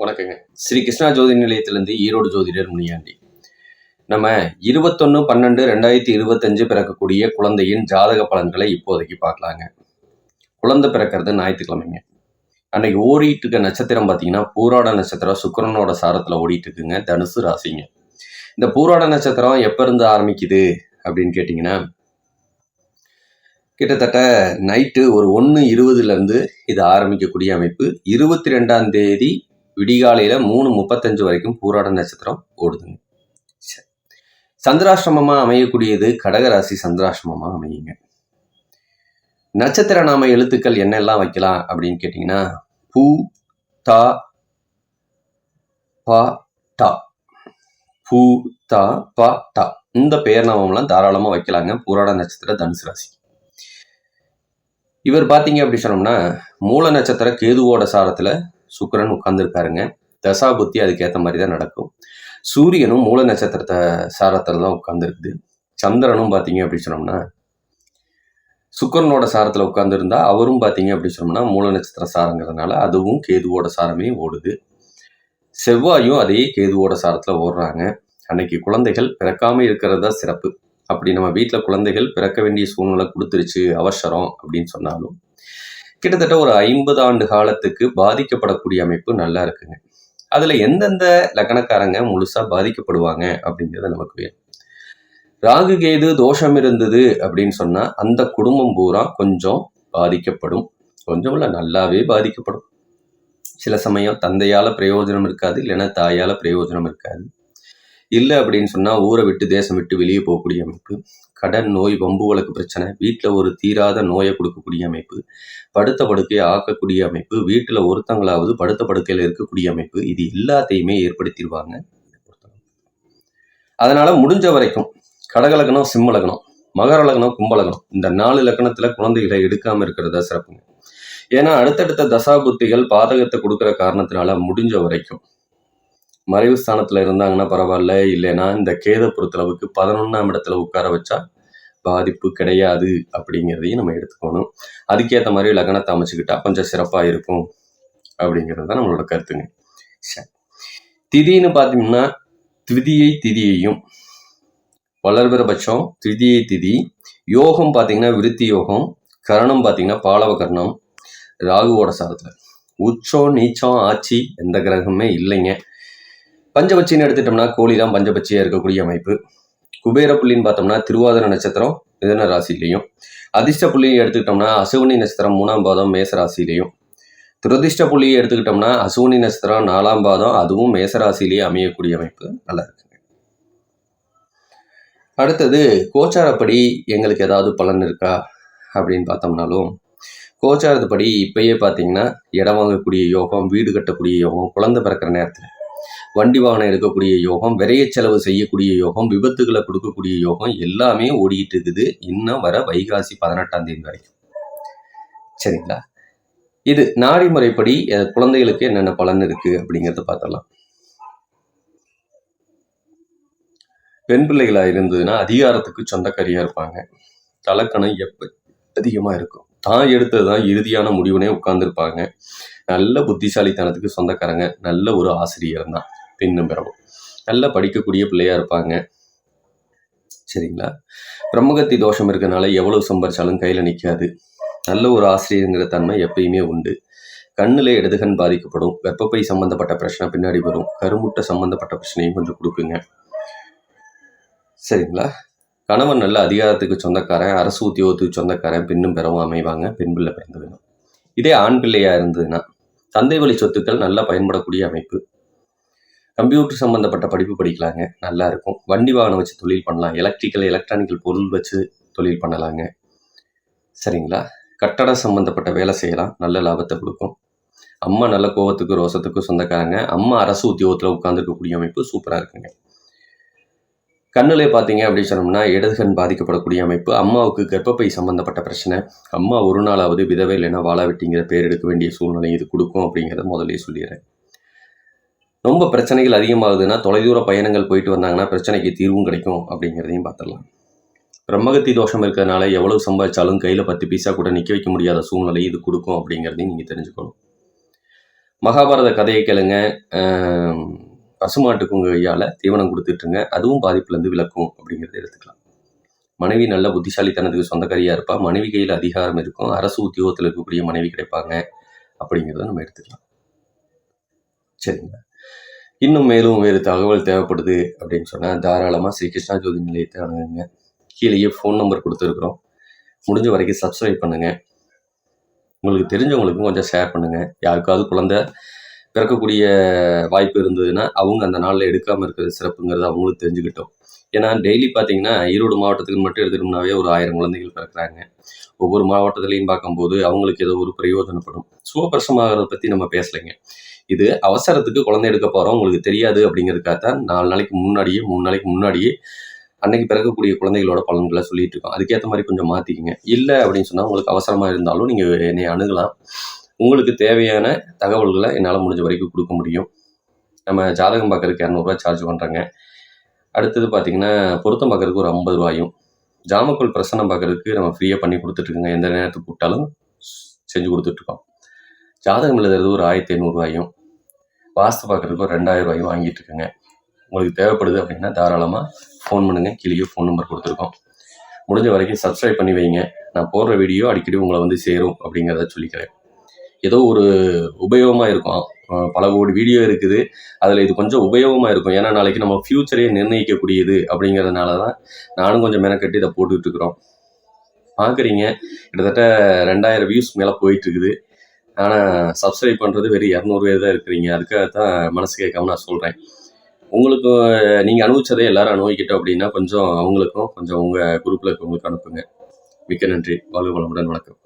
வணக்கங்க. ஸ்ரீ கிருஷ்ணா ஜோதி நிலையத்திலிருந்து ஈரோடு ஜோதிடர் முனியாண்டி. நம்ம 21/12/2025 பிறக்கக்கூடிய குழந்தையின் ஜாதக பலன்களை இப்போதைக்கு பார்க்கலாங்க. குழந்தை பிறக்கிறது ஞாயிற்றுக்கிழமைங்க. அன்னைக்கு ஓடிட்டு இருக்க நட்சத்திரம் பார்த்தீங்கன்னா பூராட நட்சத்திரம் சுக்கிரனோட சாரத்தில் ஓடிட்டு இருக்குங்க. தனுசு ராசிங்க. இந்த பூராட நட்சத்திரம் எப்போ இருந்து ஆரம்பிக்குது அப்படின்னு கேட்டிங்கன்னா, கிட்டத்தட்ட நைட்டு ஒரு 1:20 இது ஆரம்பிக்கக்கூடிய அமைப்பு. 22ஆம் தேதி விடிகாலையில் 3:35 வரைக்கும் பூராட நட்சத்திரம் ஓடுதுங்க. சந்திராஷ்டமமாக அமையக்கூடியது கடகராசி சந்திராஷ்டமமாக அமையுங்க. நட்சத்திர நாம எழுத்துக்கள் என்னெல்லாம் வைக்கலாம் அப்படின்னு கேட்டிங்கன்னா, பூ தா பா டா, பூ தா பா டா, இந்த பெயர் நாமம்லாம் தாராளமாக வைக்கலாங்க. பூராட நட்சத்திர தனுசு ராசி. இவர் பார்த்தீங்க அப்படி சொன்னோம்னா மூல நட்சத்திர கேதுவோட சாரத்தில் சுக்கிரன் உட்கார்ந்துருக்காருங்க. தசாபுத்தி அதுக்கேற்ற மாதிரி தான் நடக்கும். சூரியனும் மூல நட்சத்திரத்தை சாரத்தில் தான் உட்கார்ந்துருக்குது. சந்திரனும் பார்த்தீங்க அப்படி சொன்னோம்னா சுக்கிரனோட சாரத்தில் உட்கார்ந்துருந்தா அவரும் பார்த்தீங்க அப்படி சொன்னோம்னா மூல நட்சத்திர சாரங்கிறதுனால அதுவும் கேதுவோட சாரமே ஓடுது. செவ்வாயும் அதே கேதுவோட சாரத்தில் ஓடுறாங்க. அன்னைக்கு குழந்தைகள் பிறக்காமல் இருக்கிறது தான் சிறப்பு. அப்படி நம்ம வீட்டில் குழந்தைகள் பிறக்க வேண்டிய சூழ்நிலை கொடுத்துருச்சு அவசரம் அப்படின்னு சொன்னாலும் கிட்டத்தட்ட ஒரு 50 ஆண்டு காலத்துக்கு பாதிக்கப்படக்கூடிய அமைப்பு நல்லா இருக்குங்க. அதில் எந்தெந்த லக்னக்காரங்க முழுசாக பாதிக்கப்படுவாங்க அப்படிங்கிறது நமக்கு வேணும். ராகு கேது தோஷம் இருந்தது அப்படின்னு சொன்னால் அந்த குடும்பம் பூரா கொஞ்சம் பாதிக்கப்படும். கொஞ்சம் இல்லை, நல்லாவே பாதிக்கப்படும். சில சமயம் தந்தையால் பிரயோஜனம் இருக்காது, இல்லைன்னா தாயால் பிரயோஜனம் இருக்காது. இல்லை அப்படின்னு சொன்னால் ஊரை விட்டு தேசம் விட்டு வெளியே போகக்கூடிய அமைப்பு. கடன், நோய், வம்பு வழக்கு பிரச்சனை, வீட்டில் ஒரு தீராத நோயை கொடுக்கக்கூடிய அமைப்பு, படுத்த படுக்கையை ஆக்கக்கூடிய அமைப்பு, வீட்டில் ஒருத்தங்களாவது படுத்த படுக்கையில் இருக்கக்கூடிய அமைப்பு, இது எல்லாத்தையுமே ஏற்படுத்திடுவாங்க. அதனால முடிஞ்ச வரைக்கும் கடகலக்கணம், சிம்ம லக்னம், மகர லக்னம், கும்பலகனம், இந்த 4 லக்னத்தில் குழந்தைகளை எடுக்காமல் இருக்கிறதா சிறப்புங்க. ஏன்னா அடுத்தடுத்த தசாபுத்திகள் பாதகத்தை கொடுக்குற காரணத்தினால முடிஞ்ச வரைக்கும் மறைவு ஸ்தானத்தில் இருந்தாங்கன்னா பரவாயில்ல, இல்லைன்னா இந்த கேதை பொறுத்தளவுக்கு 11ஆம் இடத்துல உட்கார வச்சா பாதிப்பு கிடையாது அப்படிங்கிறதையும் நம்ம எடுத்துக்கணும். அதுக்கேற்ற மாதிரி லக்னத்தை அமைச்சுக்கிட்டா கொஞ்சம் சிறப்பாக இருக்கும் அப்படிங்கிறது தான் நம்மளோட கருத்துங்க. திதின்னு பார்த்தீங்கன்னா திதியையும் வளர்பிறபட்சம் திதியை திதி, யோகம் பார்த்தீங்கன்னா விருத்தி யோகம், கரணம் பார்த்தீங்கன்னா பாலவ கரணம், ராகுவோட சாரத்தில். உச்சம் நீச்சம் ஆட்சி எந்த கிரகமே இல்லைங்க. பஞ்சபட்சின்னு எடுத்துட்டோம்னா கோழி தான் பஞ்சபட்சியாக இருக்கக்கூடிய அமைப்பு. குபேர புள்ளின்னு பார்த்தோம்னா திருவாதிரை நட்சத்திரம் மிதுன ராசிலையும், அதிர்ஷ்ட புள்ளியை எடுத்துக்கிட்டோம்னா அசுவினி நட்சத்திரம் 3ஆம் பாதம் மேச ராசிலையும், துரதிர்ஷ்ட புள்ளியை எடுத்துக்கிட்டோம்னா அசுவினி நட்சத்திரம் 4ஆம் பாதம் அதுவும் மேச ராசிலேயே அமையக்கூடிய அமைப்பு நல்லா இருக்குங்க. அடுத்தது கோச்சாரப்படி எங்களுக்கு ஏதாவது பலன் இருக்கா அப்படின்னு பார்த்தோம்னாலும் கோச்சாரத்துப்படி இப்பயே பார்த்தீங்கன்னா இடம் வாங்கக்கூடிய யோகம், வீடு கட்டக்கூடிய யோகம், குழந்தை பிறக்கிற நேரத்தில் வண்டி வாகனம் எடுக்கக்கூடிய யோகம், விரைய செலவு செய்யக்கூடிய யோகம், விபத்துகளை கொடுக்கக்கூடிய யோகம் எல்லாமே ஓடிக்கிட்டு இருக்குது இன்னும் வர வைகாசி 18ஆம் தேதி வரைக்கும். சரிங்களா? இது நாடி முறைப்படி குழந்தைகளுக்கு என்னென்ன பலன் இருக்கு அப்படிங்கிறத பார்த்தலாம். பெண் பிள்ளைகளாக இருந்ததுன்னா அதிகாரத்துக்கு சொந்தக்காரியாக இருப்பாங்க. தலக்கணம் எப்ப அதிகமாக இருக்கும். தான் எடுத்தது தான் இறுதியான முடிவுனே உட்கார்ந்துருப்பாங்க. நல்ல புத்திசாலித்தனத்துக்கு சொந்தக்காரங்க, நல்ல ஒரு ஆசிரியர் தான் பெண்ணும் பிறவும். நல்லா படிக்கக்கூடிய பிள்ளையாக இருப்பாங்க. சரிங்களா? பிரம்மகத்தி தோஷம் இருக்கிறதுனால எவ்வளவு சம்பாரிச்சாலும் கையில் நிற்காது. நல்ல ஒரு ஆசிரியருங்கிற தன்மை எப்பயுமே உண்டு. கண்ணில் இடதுகண் பாதிக்கப்படும். கர்ப்பப்பை சம்மந்தப்பட்ட பிரச்சனை பின்னாடி வரும். கருமுட்டை சம்மந்தப்பட்ட பிரச்சனையும் கொஞ்சம் கொடுக்குங்க. சரிங்களா? கணவன் நல்ல அதிகாரத்துக்கு சொந்தக்காரன், அரசு உத்தியோகத்துக்கு சொந்தக்காரன், பெண்ணும் பிறவும் அமைவாங்க. பெண் பிள்ளை பிறந்து வேணும். இதே ஆண் பிள்ளையாக இருந்ததுன்னா தந்தை வழி சொத்துக்கள் நல்லா பயன்படக்கூடிய அமைப்பு. கம்ப்யூட்டர் சம்மந்தப்பட்ட படிப்பு படிக்கலாங்க, நல்லா இருக்கும். வண்டி வாகனம் வச்சு தொழில் பண்ணலாம். எலக்ட்ரானிக்கல் பொருள் வச்சு தொழில் பண்ணலாங்க. சரிங்களா? கட்டட சம்மந்தப்பட்ட வேலை செய்யலாம், நல்ல லாபத்தை கொடுக்கும். அம்மா நல்ல கோபத்துக்கு ரோசத்துக்கு சொந்தக்காரங்க. அம்மா அரசு உத்தியோகத்தில் உட்கார்ந்துருக்கக்கூடிய அமைப்பு சூப்பராக இருக்குங்க. கண்ணிலே பார்த்தீங்க அப்படின்னு சொன்னோம்னா இடதுகண் பாதிக்கப்படக்கூடிய அமைப்பு. அம்மாவுக்கு கர்ப்பப்பை சம்மந்தப்பட்ட பிரச்சனை. அம்மா ஒரு நாளாவது விதவை இல்லைன்னா வாழாவெட்டிங்கிற பேர் எடுக்க வேண்டிய சூழ்நிலை இது கொடுக்கும் அப்படிங்கிறத முதலே சொல்லிடுறேன். ரொம்ப பிரச்சனைகள் அதிகமாகுதுன்னா தொலைதூர பயணங்கள் போயிட்டு வந்தாங்கன்னா பிரச்சனைக்கு தீர்வும் கிடைக்கும் அப்படிங்கிறதையும் பார்த்துடலாம். பிரம்மகத்தி தோஷம் இருக்கிறதுனால எவ்வளவு சம்பாதிச்சாலும் கையில் 10 பைசா கூட நிற்க வைக்க முடியாத சூழ்நிலை இது கொடுக்கும் அப்படிங்கிறதையும் நீங்கள் தெரிஞ்சுக்கணும். மகாபாரத கதையை கேளுங்க. பசுமாட்டுக்கு உங்கள் கையால் தீவனம் கொடுத்துட்ருங்க, அதுவும் பாதிப்புலேருந்து விலக்கும் அப்படிங்கிறத எடுத்துக்கலாம். மனைவி நல்ல புத்திசாலித்தனத்துக்கு சொந்தக்காரியாக இருப்பா, மனைவி கையில் அதிகாரம் இருக்கும், அரசு உத்தியோகத்தில் இருக்கக்கூடிய மனைவி கிடைப்பாங்க அப்படிங்கிறத நம்ம எடுத்துக்கலாம். சரிங்களா? இன்னும் மேலும் வேறு தகவல் தேவைப்படுது அப்படின்னு சொன்னால் தாராளமாக ஸ்ரீ கிருஷ்ணா ஜோதி நிலையத்தை அணுகுங்க. கீழேயே ஃபோன் நம்பர் கொடுத்துருக்குறோம். முடிஞ்ச வரைக்கும் சப்ஸ்கிரைப் பண்ணுங்கள். உங்களுக்கு தெரிஞ்சவங்களுக்கும் கொஞ்சம் ஷேர் பண்ணுங்கள். யாருக்காவது குழந்தை பிறக்கக்கூடிய வாய்ப்பு இருந்ததுன்னா அவங்க அந்த நாளில் எடுக்காமல் இருக்கிறது சிறப்புங்கிறது அவங்களுக்கு தெரிஞ்சுக்கிட்டோம். ஏன்னா டெய்லி பார்த்தீங்கன்னா ஈரோடு மாவட்டத்துக்கு மட்டும் எடுத்துக்கிட்டோம்னாவே ஒரு 1000 குழந்தைகள் பிறக்கிறாங்க. ஒவ்வொரு மாவட்டத்துலையும் பார்க்கும்போது அவங்களுக்கு ஏதோ ஒரு பிரயோஜனப்படும். சுகப்பிரசவமாகறத பற்றி நம்ம பேசலைங்க. இது அவசரத்துக்கு குழந்தை எடுக்க போகிறோம் உங்களுக்கு தெரியாது அப்படிங்கிறதுக்காக தான் 4 நாளைக்கு முன்னாடியே 3 நாளைக்கு முன்னாடியே அன்னைக்கு பிறக்கக்கூடிய குழந்தைகளோட பலன்களை சொல்லிட்டு இருக்கோம். அதுக்கேற்ற மாதிரி கொஞ்சம் மாற்றிக்கிங்க. இல்லை அப்படின்னு சொன்னால் உங்களுக்கு அவசரமாக இருந்தாலும் நீங்கள் என்னை அணுகலாம். உங்களுக்கு தேவையான தகவல்களை என்னால் முடிஞ்ச வரைக்கும் கொடுக்க முடியும். நம்ம ஜாதகம் பார்க்கறதுக்கு 200 சார்ஜ் பண்ணுறேங்க. அடுத்தது பார்த்திங்கன்னா பொருத்தம் பார்க்கறதுக்கு ஒரு 50 ரூபாயும், ஜாமக்கோல் பிரசனம் பார்க்கறதுக்கு நம்ம ஃப்ரீயாக பண்ணி கொடுத்துட்ருக்கோங்க. எந்த நேரத்துக்கு கூப்பிட்டாலும் செஞ்சு கொடுத்துட்ருக்கோம். ஜாதகம் எழுதுறது ஒரு 1500 ரூபாயும், வாஸ்து பார்க்கறதுக்கு ஒரு 2000 ரூபாயும் வாங்கிட்டு இருக்குங்க. உங்களுக்கு தேவைப்படுது அப்படின்னா தாராளமாக ஃபோன் பண்ணுங்கள். கீழே ஃபோன் நம்பர் கொடுத்துருக்கோம். முடிஞ்ச வரைக்கும் சப்ஸ்கிரைப் பண்ணி வைங்க. நான் போடுற வீடியோ அடிக்கடி உங்களை வந்து சேரும் அப்படிங்கிறத சொல்லிக்கிறேன். ஏதோ ஒரு உபயோகமாக இருக்கும். பல கோடி வீடியோ இருக்குது, அதில் இது கொஞ்சம் உபயோகமாக இருக்கும். ஏன்னா நாளைக்கு நம்ம ஃப்யூச்சரையே நிர்ணயிக்கக்கூடியது அப்படிங்கிறதுனால தான் நானும் கொஞ்சம் மெனக்கட்டு இதை போட்டுட்ருக்குறோம். பார்க்குறீங்க, கிட்டத்தட்ட 2000 வியூஸ் மேலே போயிட்டுருக்குது. ஆனால் சப்ஸ்கிரைப் பண்ணுறது வெறும் 200 பேர் தான் இருக்கிறீங்க. அதுக்காக தான் மனசு கேட்காம நான் சொல்கிறேன். உங்களுக்கு நீங்கள் அனுபவிச்சதை எல்லாரும் அனுபவிக்கிட்டோம் அப்படின்னா கொஞ்சம் அவங்களுக்கும் கொஞ்சம் உங்கள் குரூப்பில் இருக்கவங்களுக்கு அனுப்புங்க. மிக்க நன்றி. வாழ்க வளமுடன். வணக்கம்.